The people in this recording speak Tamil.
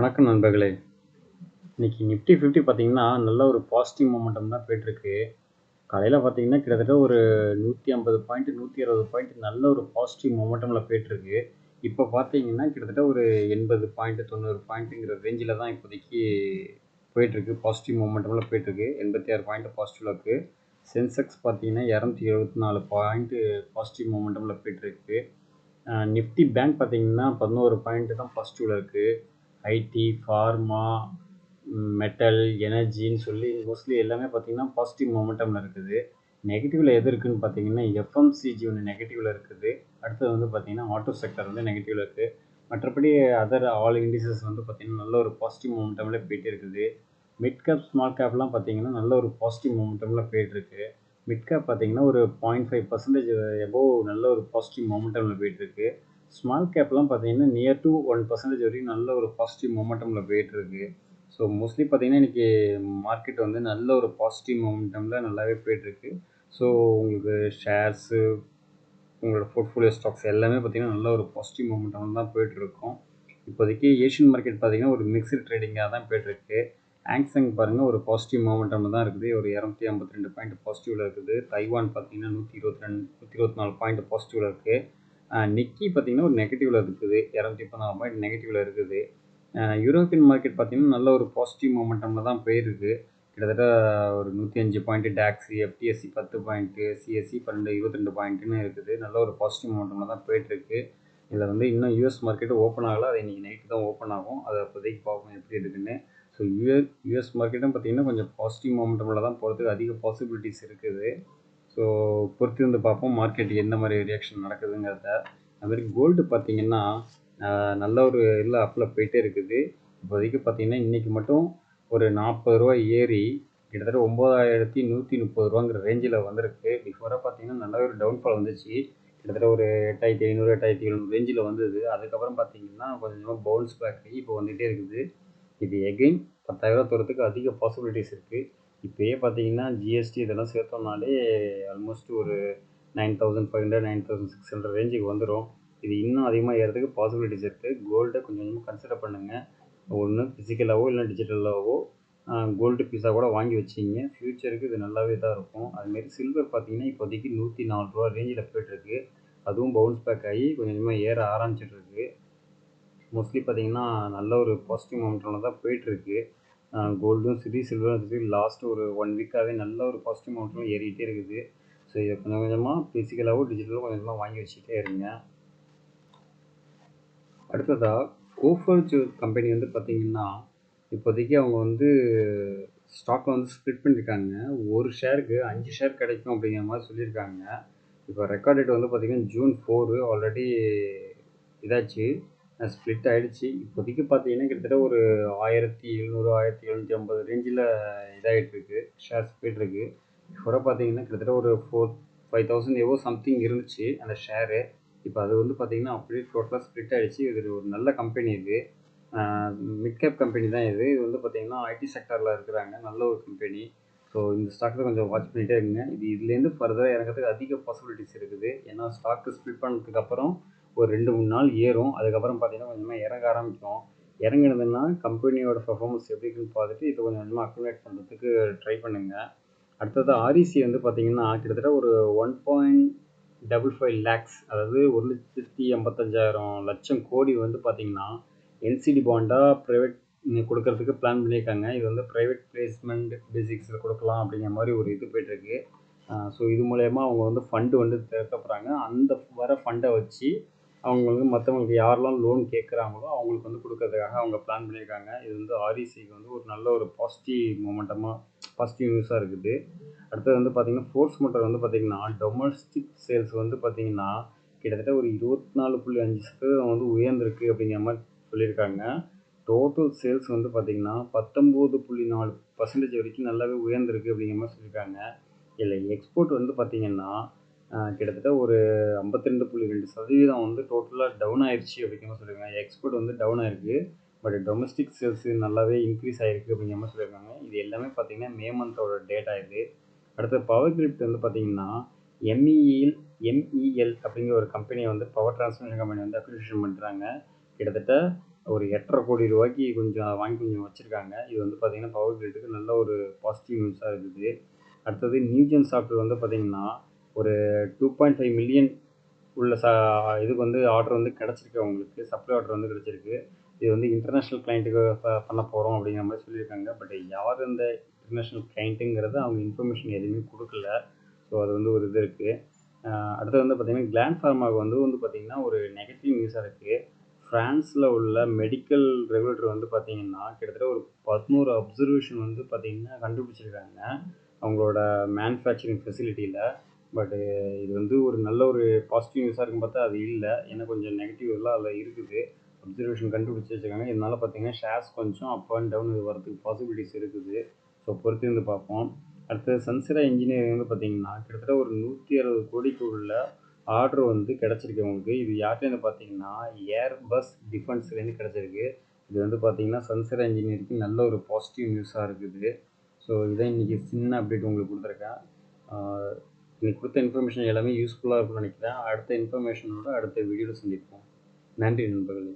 வணக்கம் நண்பர்களே. இன்னைக்கு நிஃப்டி 50 பார்த்தீங்கன்னா, நல்ல ஒரு பாசிட்டிவ் மொமெண்டம் தான் போயிட்டுருக்கு. காலையில பார்த்தீங்கன்னா, கிட்டத்தட்ட ஒரு 150 பாயிண்ட், 160 பாயிண்ட் நல்ல ஒரு பாசிட்டிவ் மொமெண்டம்ல போயிட்டுருக்கு. இப்போ பார்த்தீங்கன்னா, கிட்டத்தட்ட ஒரு 80 பாயிண்ட், 90 பாயிண்ட்டுங்கிற ரேஞ்சில தான் இப்போதைக்கு போயிட்டுருக்கு. பாசிட்டிவ் மொமெண்டம்ல போயிட்டுருக்கு. 86 பாயிண்ட் பாசிட்டிவ்ல இருக்கு. சென்செக்ஸ் பார்த்தீங்கன்னா, 274 பாயிண்ட் பாசிட்டிவ் மொமெண்டம்ல போயிட்டுருக்கு. நிஃப்டி பேங்க் பார்த்தீங்கன்னா 11 பாயிண்ட் தான் பாசிட்டிவ்ல இருக்குது. ஐடி, ஃபார்மா, மெட்டல், எனர்ஜின்னு சொல்லி மோஸ்ட்லி எல்லாமே பார்த்தீங்கன்னா பாசிட்டிவ் மொமெண்டமில் இருக்குது. நெகட்டிவில் எது இருக்குதுன்னு பார்த்தீங்கன்னா எஃப்எம்சிஜி ஒன்று நெகட்டிவில் இருக்குது. அடுத்தது வந்து பார்த்தீங்கன்னா ஆட்டோ செக்டர் வந்து நெகட்டிவில் இருக்குது. மற்றபடி அதர் ஆல் இண்டிசஸ் வந்து பார்த்தீங்கன்னா நல்ல ஒரு பாசிட்டிவ் மொமெண்டமில் போயிட்டு இருக்குது. மிட் கேப் ஸ்மால் கேப்லாம் பார்த்தீங்கன்னா நல்ல ஒரு பாசிட்டிவ் மொமெண்டமில் போயிட்டுருக்கு. மிட் கேப் பார்த்தீங்கன்னா ஒரு 0.5% எபோவ் நல்ல ஒரு பாசிட்டிவ் மொமெண்டமில் போயிட்டுருக்கு. ஸ்மால் கேப்லாம் பார்த்தீங்கன்னா நியர் டு 1% வரைக்கும் நல்ல ஒரு பாசிட்டிவ் மொமெண்டமில் போயிட்டுருக்கு. ஸோ மோஸ்ட்லி பார்த்தீங்கன்னா இன்றைக்கி மார்க்கெட் வந்து நல்ல ஒரு பாசிட்டிவ் மொமெண்டமில் நல்லாவே போயிட்டுருக்கு. ஸோ உங்களுக்கு ஷேர்ஸு, உங்களோட போர்ட்ஃபோலியோ ஸ்டாக்ஸ் எல்லாமே பார்த்தீங்கன்னா நல்ல ஒரு பாசிட்டிவ் மொமெண்டமில் தான் போயிட்டுருக்கோம். இப்போதைக்கு ஏஷியன் மார்க்கெட் பார்த்தீங்கன்னா ஒரு மிக்சட் ட்ரேடிங்காக தான் போயிட்டுருக்கு. ஆங்ஸங் பாருங்கள் ஒரு பாசிட்டிவ் மொமெண்டமில் தான் இருக்குது. ஒரு 252 பாயிண்ட் பாசிட்டிவில் இருக்குது. தைவான் பார்த்தீங்கன்னா 124 பாயிண்ட் பாசிட்டிவில் இருக்குது. நிக்கி பார்த்தீங்கன்னா ஒரு நெகட்டிவில் இருக்குது. 214 பாயிண்ட் நெகட்டிவில் இருக்குது. யூரோப்பியன் மார்க்கெட் பார்த்தீங்கன்னா நல்ல ஒரு பாசிட்டிவ் மொமெண்டமில் தான் போயிருக்கு. கிட்டத்தட்ட ஒரு 105 point taxi, FTSC 10 point, CSC 22 பாயிண்ட்டுன்னு இருக்குது. நல்ல ஒரு பாசிட்டிவ் மொமெண்டமில் தான் போயிட்டுருக்கு. இதில் வந்து இன்னும் யூஎஸ் மார்க்கெட்டு ஓப்பன் ஆகலை. அது இன்றைக்கி நைட்டு தான் ஓப்பன் ஆகும். அதை இப்போதைக்கு பார்ப்போம் எப்படி இருக்குதுன்னு. ஸோ யூஎஸ் மார்க்கெட்டும் பார்த்தீங்கன்னா கொஞ்சம் பாசிட்டிவ் மொமெண்டமில் தான் போகிறதுக்கு அதிக பாசிபிலிட்டிஸ் இருக்குது. ஸோ பொறுத்திருந்து பார்ப்போம் மார்க்கெட் எந்த மாதிரி ரியாக்ஷன் நடக்குதுங்கிறத. அதுமாதிரி கோல்டு பார்த்தீங்கன்னா நல்ல ஒரு இல்லை அப்பில் போயிட்டே இருக்குது. இப்போதைக்கு பார்த்தீங்கன்னா இன்றைக்கி மட்டும் ஒரு 40 ரூபா ஏறி கிட்டத்தட்ட 9130 ரூபாங்கிற ரேஞ்சில் வந்திருக்கு. பிஃபோராக பார்த்தீங்கன்னா நல்ல ஒரு டவுன்ஃபால் வந்துச்சு. கிட்டத்தட்ட ஒரு 8500 8700 ரேஞ்சில் வந்தது. அதுக்கப்புறம் பார்த்தீங்கன்னா கொஞ்சமாக பவுன்ஸ் பேக் ஆகி இப்போ வந்துகிட்டே இருக்குது. இது எகெயின் 10,000 தூரத்துக்கு அதிக பாசிபிலிட்டிஸ் இருக்குது. இப்போயே பார்த்தீங்கன்னா ஜிஎஸ்டி இதெல்லாம் சேர்த்தோம்னாலே ஆல்மோஸ்ட் ஒரு 9500 9600 ரேஞ்சுக்கு வந்துடும். இது இன்னும் அதிகமாக ஏறதுக்கு பாசிபிலிட்டிஸ் இருக்குது. கோல்டை கொஞ்சம் கொஞ்சமாக கன்சிடர் பண்ணுங்கள். ஒன்று ஃபிசிக்கலாகவோ இல்லை டிஜிட்டலாகவோ கோல்டு பீஸாக கூட வாங்கி வச்சிங்க. ஃப்யூச்சருக்கு இது நல்லாவே தான் இருக்கும். அதுமாரி சில்வர் பார்த்தீங்கன்னா இப்போதைக்கு 104 ரூபா ரேஞ்சில் போய்ட்டுருக்கு. அதுவும் பவுன்ஸ் பேக் ஆகி கொஞ்சம் கொஞ்சமாக ஏற ஆரம்பிச்சிட்ருக்கு. மோஸ்ட்லி பார்த்தீங்கன்னா நல்ல ஒரு பாசிட்டிவ் மொமெண்டமில் தான் போயிட்டுருக்கு. கோல்டும் சரி சில்வரும் சரி லாஸ்ட் ஒரு 1 வீக்காகவே நல்ல ஒரு பாசிட்டிவ் மொமெண்டமில் ஏறிக்கிட்டே இருக்குது. ஸோ இதை கொஞ்சம் கொஞ்சமாக ஃபிசிக்கலாகவோ டிஜிட்டலாகவோ கொஞ்சம் கொஞ்சமாக வாங்கி வச்சுக்கிட்டே இருங்க. அடுத்ததாக கோஃபர்ஜ் கம்பெனி வந்து பார்த்திங்கன்னா இப்போதைக்கு அவங்க வந்து ஸ்டாக்கை வந்து ஸ்ப்ளிட் பண்ணியிருக்காங்க. ஒரு ஷேருக்கு 5 ஷேர் கிடைக்கும் அப்படிங்கிற மாதிரி சொல்லியிருக்காங்க. இப்போ ரெக்கார்ட் டேட் வந்து பார்த்திங்கன்னா June 4 ஆல்ரெடி இதாச்சு, ஸ்ப்ளிட் ஆகிடுச்சு. இப்போதைக்கு பார்த்தீங்கன்னா கிட்டத்தட்ட ஒரு 1700 1750 ரேஞ்சில் இதாகிட்டுருக்கு, ஷேர்ஸ் போய்ட்டுருக்கு. இப்போ பார்த்தீங்கன்னா கிட்டத்தட்ட ஒரு 5000 எவ்வளோ சம்திங் இருந்துச்சு அந்த ஷேரு. இப்போ அது வந்து பார்த்திங்கன்னா அப்படியே டோட்டலாக ஸ்ப்ளிட் ஆகிடுச்சு. இது ஒரு நல்ல கம்பெனி. இது மிட் கேப் கம்பெனி தான். இது வந்து பார்த்திங்கன்னா ஐடி செக்டரில் இருக்கிறாங்க. நல்ல ஒரு கம்பெனி. ஸோ இந்த ஸ்டாக்கில் கொஞ்சம் வாட்ச் பண்ணிகிட்டே இருங்க. இதுலேருந்து ஃபர்தராக இறங்கிறதுக்கு அதிக பாசிபிலிட்டிஸ் இருக்குது. ஏன்னா ஸ்டாக்கு ஸ்ப்ளிட் பண்ணதுக்கப்புறம் ஒரு 2-3 நாள் ஏறும். அதுக்கப்புறம் பார்த்திங்கன்னா கொஞ்சமாக இறங்க ஆரம்பிக்கும். இறங்குனதுன்னா கம்பெனியோட பர்ஃபார்மன்ஸ் எப்படி இருக்குன்னு பார்த்துட்டு இதை கொஞ்சம் கொஞ்சமாக அக்குமுலேட் பண்ணுறதுக்கு ட்ரை பண்ணுங்கள். அடுத்தது ஆர்இசி வந்து பார்த்திங்கன்னா கிட்டத்தட்ட ஒரு 1.55 லேக்ஸ், அதாவது 1,85,000 கோடி வந்து பார்த்திங்கன்னா என்சிடி பாண்டாக ப்ரைவேட் கொடுக்கறதுக்கு பிளான் பண்ணியிருக்காங்க. இது வந்து ப்ரைவேட் பிளேஸ்மெண்ட் பேசிக்ஸில் கொடுக்கலாம் அப்படிங்கிற மாதிரி ஒரு இது போய்ட்டுருக்கு. ஸோ இது மூலயமா அவங்க வந்து ஃபண்டு வந்து திரட்ட போகிறாங்க. அந்த வர ஃபண்டை வச்சு அவங்க வந்து மற்றவங்களுக்கு யாரெல்லாம் லோன் கேட்குறாங்களோ அவங்களுக்கு வந்து கொடுக்கறதுக்காக அவங்க பிளான் பண்ணியிருக்காங்க. இது வந்து ஆர்இசிக்கு வந்து ஒரு நல்ல ஒரு பாசிட்டிவ் நியூஸாக இருக்குது. அடுத்தது வந்து பார்த்திங்கன்னா ஃபோர்ஸ் மோட்டார் வந்து பார்த்திங்கன்னா டொமஸ்டிக் சேல்ஸ் வந்து பார்த்திங்கன்னா கிட்டத்தட்ட ஒரு 24.5% வந்து உயர்ந்திருக்கு அப்படிங்கிற மாதிரி சொல்லியிருக்காங்க. டோட்டல் சேல்ஸ் வந்து பார்த்திங்கன்னா 19.4% வரைக்கும் நல்லாவே உயர்ந்திருக்கு அப்படிங்கிற மாதிரி சொல்லியிருக்காங்க. இதில் எக்ஸ்போர்ட் வந்து பார்த்திங்கன்னா கிட்டத்தட்ட ஒரு 52.2% வந்து டோட்டலாக டவுன் ஆயிடுச்சு அப்படிங்கிற மாதிரி சொல்லியிருக்காங்க. எக்ஸ்போர்ட் வந்து டவுன் ஆயிருக்கு, பட் டொமஸ்டிக் சேல்ஸ் நல்லாவே இன்க்ரீஸ் ஆகிருக்கு அப்படிங்கிற மாதிரி சொல்லியிருக்காங்க. இது எல்லாமே பார்த்திங்கன்னா மே மந்தோட டேட்டா இது. அடுத்து பவர் கிரிட் வந்து பார்த்திங்கன்னா எம்இஎல் அப்படிங்கிற ஒரு கம்பெனியை வந்து பவர் டிரான்ஸ்மிஷன் கம்பெனி வந்து அக்விசிஷன் பண்ணுறாங்க. கிட்டத்தட்ட ஒரு 8,5 கோடி ரூபாய்க்கு கொஞ்சம் வாங்கி கொஞ்சம் வச்சுருக்காங்க. இது வந்து பார்த்தீங்கன்னா பவர் கிரிட்டுக்கு நல்ல ஒரு பாசிட்டிவ் நியூஸாக இருக்குது. அடுத்தது நியூஜென் சாஃப்ட்வேர் வந்து பார்த்தீங்கன்னா ஒரு 2.5 மில்லியன் உள்ள இதுக்கு வந்து ஆர்டர் வந்து கிடச்சிருக்கு அவங்களுக்கு, சப்ளை ஆர்டர் வந்து கிடச்சிருக்கு. இது வந்து இன்டர்நேஷ்னல் கிளைண்ட்டுக்கு பண்ண போகிறோம் அப்படிங்கிற மாதிரி சொல்லியிருக்காங்க. பட் யார் இந்த இன்டர்நேஷ்னல் கிளைண்ட்டுங்கிறத அவங்க இன்ஃபர்மேஷன் எதுவுமே கொடுக்கல. ஸோ அது வந்து ஒரு இது இருக்குது. அடுத்தது வந்து பார்த்திங்கன்னா கிளாண்ட் ஃபார்மாவுக்கு வந்து பார்த்திங்கன்னா ஒரு நெகட்டிவ் நியூஸாக இருக்குது. ஃப்ரான்ஸில் உள்ள மெடிக்கல் ரெகுலேட்டர் வந்து பார்த்திங்கன்னா கிட்டத்தட்ட ஒரு 11 அப்சர்வேஷன் வந்து பார்த்திங்கன்னா கண்டுபிடிச்சிருக்காங்க அவங்களோட மேனுஃபேக்சரிங் ஃபெசிலிட்டியில். பட்டு இது வந்து ஒரு நல்ல ஒரு பாசிட்டிவ் நியூஸாக இருக்குன்னு பார்த்தா அது இல்லை. ஏன்னா கொஞ்சம் நெகட்டிவ் எல்லாம் அதில் இருக்குது. அப்சர்வேஷன் கண்டுபிடிச்சி வச்சுருக்காங்க. இதனால் பார்த்திங்கன்னா ஷேர்ஸ் கொஞ்சம் அப் அண்ட் டவுன் இது வரதுக்கு பாசிபிலிட்டிஸ் இருக்குது. ஸோ பொறுத்து இருந்து பார்ப்போம். அடுத்தது சன்சிரா இன்ஜினியரிங் வந்து பார்த்திங்கன்னா கிட்டத்தட்ட ஒரு 160 கோடிக்கு உள்ள ஆர்டர் வந்து கிடச்சிருக்கு அவங்களுக்கு. இது யார்கிட்டேருந்து பார்த்தீங்கன்னா ஏர்பஸ் டிஃபென்ஸ்லேருந்து கிடச்சிருக்கு. இது வந்து பார்த்திங்கன்னா சன்சிரா இன்ஜினியரிங்க்கு நல்ல ஒரு பாசிட்டிவ் நியூஸாக இருக்குது. ஸோ இதான் இன்றைக்கி சின்ன அப்டேட் உங்களுக்கு கொடுத்துருக்கேன். இன்னைக்கு கொடுத்த இன்ஃபர்மேஷன் எல்லாமே யூஸ்ஃபுல்லாக இருக்கும்னு நினைக்கிறேன். அடுத்த இன்ஃபர்மேஷனோட அடுத்த வீடியோவில் சந்திப்போம். நன்றி நண்பர்களே.